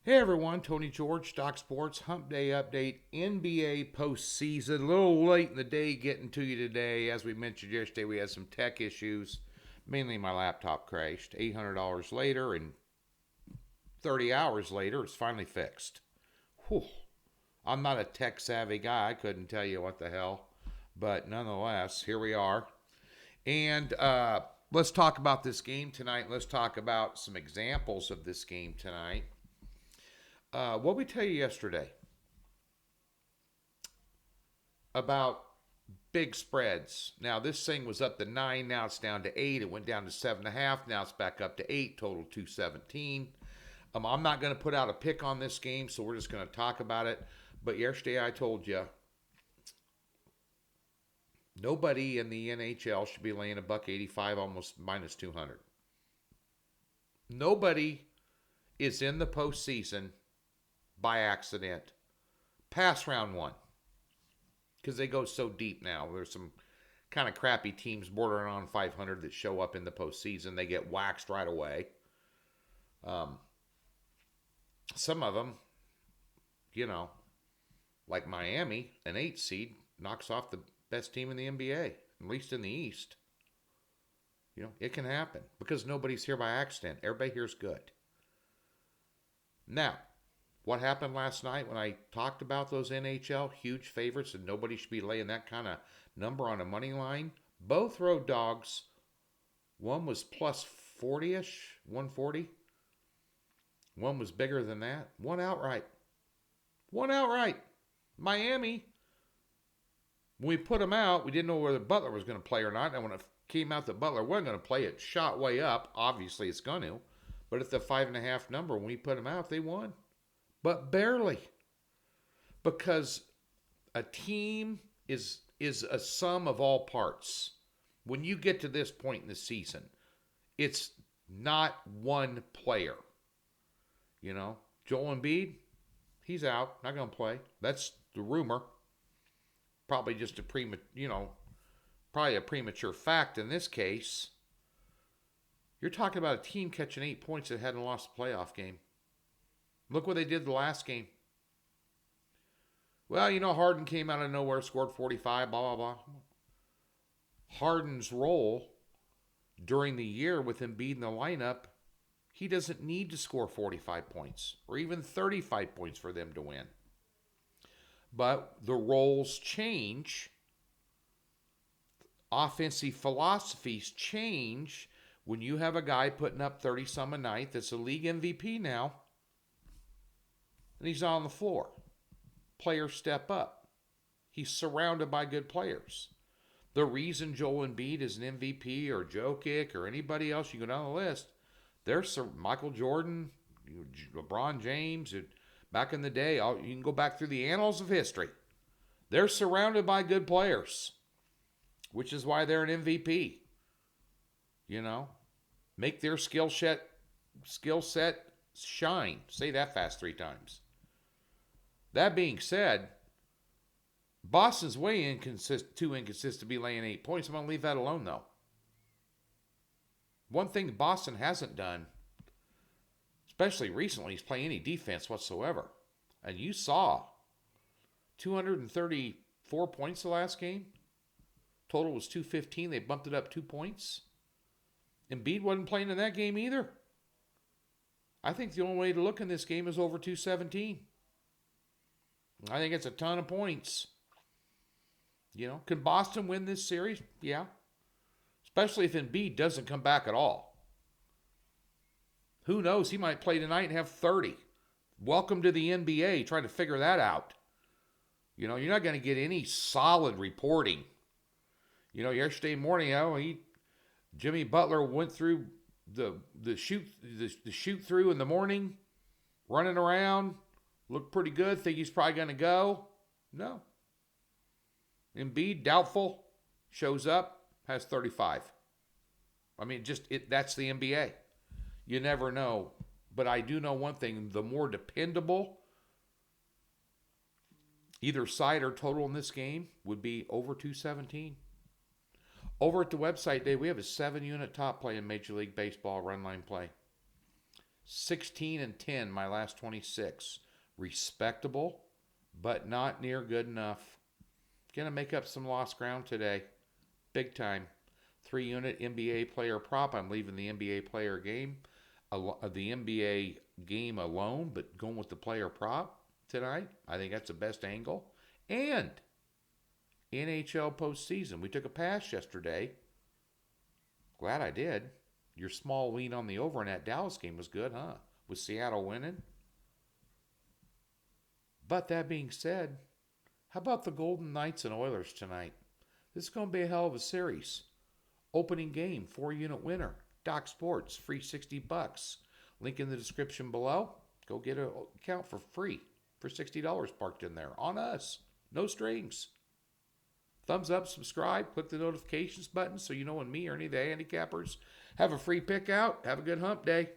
Hey everyone, Tony George, Stock Sports, Hump Day Update, NBA postseason. A little late in the day getting to you today. As we mentioned yesterday, we had some tech issues. Mainly my laptop crashed. $800 later and 30 hours later, it's finally fixed. Whew. I'm not a tech savvy guy. I couldn't tell you what the hell. But nonetheless, here we are. And let's talk about this game tonight. Let's talk about some examples of this game tonight. What we tell you yesterday about big spreads. Now this thing was up to 9. Now it's down to 8. It went down to 7.5. Now it's back up to 8. Total 217. I'm not going to put out a pick on this game, so we're just going to talk about it. But yesterday I told you nobody in the NHL should be laying $1.85, almost minus 200. Nobody is in the postseason by accident past round one because they go so deep now. There's some kind of crappy teams bordering on 500 that show up in the postseason. They get waxed right away. Some of them, like Miami, an 8 seed, knocks off the best team in the NBA, at least in the East. It can happen because nobody's here by accident. Everybody here's good. Now, what happened last night when I talked about those NHL huge favorites and nobody should be laying that kind of number on a money line? Both road dogs. One was plus 40-ish, 140. One was bigger than that. One outright. Miami, when we put them out, we didn't know whether Butler was going to play or not. And when it came out that Butler wasn't going to play, it shot way up. Obviously, it's going to. But at the 5.5 number, when we put them out, they won. But barely. Because a team is a sum of all parts. When you get to this point in the season, it's not one player. Joel Embiid, he's out, not going to play. That's the rumor. Probably just probably a premature fact in this case. You're talking about a team catching 8 points that hadn't lost a playoff game. Look what they did the last game. Well, Harden came out of nowhere, scored 45, blah, blah, blah. Harden's role during the year with Embiid in the lineup, he doesn't need to score 45 points or even 35 points for them to win. But the roles change. Offensive philosophies change when you have a guy putting up 30-some a night that's a league MVP now, and he's on the floor. Players step up. He's surrounded by good players. The reason Joel Embiid is an MVP or Jokic or anybody else, you go down the list, there's Michael Jordan, LeBron James, back in the day, you can go back through the annals of history. They're surrounded by good players, which is why they're an MVP. Make their skill set shine. Say that fast 3 times. That being said, Boston's way too inconsistent to be laying 8 points. I'm going to leave that alone, though. One thing Boston hasn't done, especially recently, is play any defense whatsoever. And you saw 234 points the last game. Total was 215. They bumped it up 2 points. Embiid wasn't playing in that game either. I think the only way to look in this game is over 217. I think it's a ton of points. Can Boston win this series? Yeah. Especially if Embiid doesn't come back at all. Who knows? He might play tonight and have 30. Welcome to the NBA. Trying to figure that out. You're not going to get any solid reporting. Yesterday morning, Jimmy Butler went through the shoot through in the morning, running around, looked pretty good. Think he's probably going to go. No. Embiid, doubtful, shows up, has 35. That's the NBA. You never know. But I do know one thing. The more dependable either side or total in this game would be over 217. Over at the website, Dave, we have a 7-unit top play in Major League Baseball run line play. 16-10 my last 26. Respectable, but not near good enough. Gonna make up some lost ground today. Big time. 3-unit NBA player prop. I'm leaving the NBA player game, the NBA game alone, but going with the player prop tonight. I think that's the best angle. And NHL postseason. We took a pass yesterday. Glad I did. Your small lean on the over in that Dallas game was good, huh? With Seattle winning. But that being said, how about the Golden Knights and Oilers tonight? This is going to be a hell of a series. Opening game, 4-unit winner. Doc Sports, free $60. Link in the description below. Go get an account for free for $60 parked in there on us. No strings. Thumbs up, subscribe, click the notifications button so you know when me or any of the handicappers have a free pick out. Have a good hump day.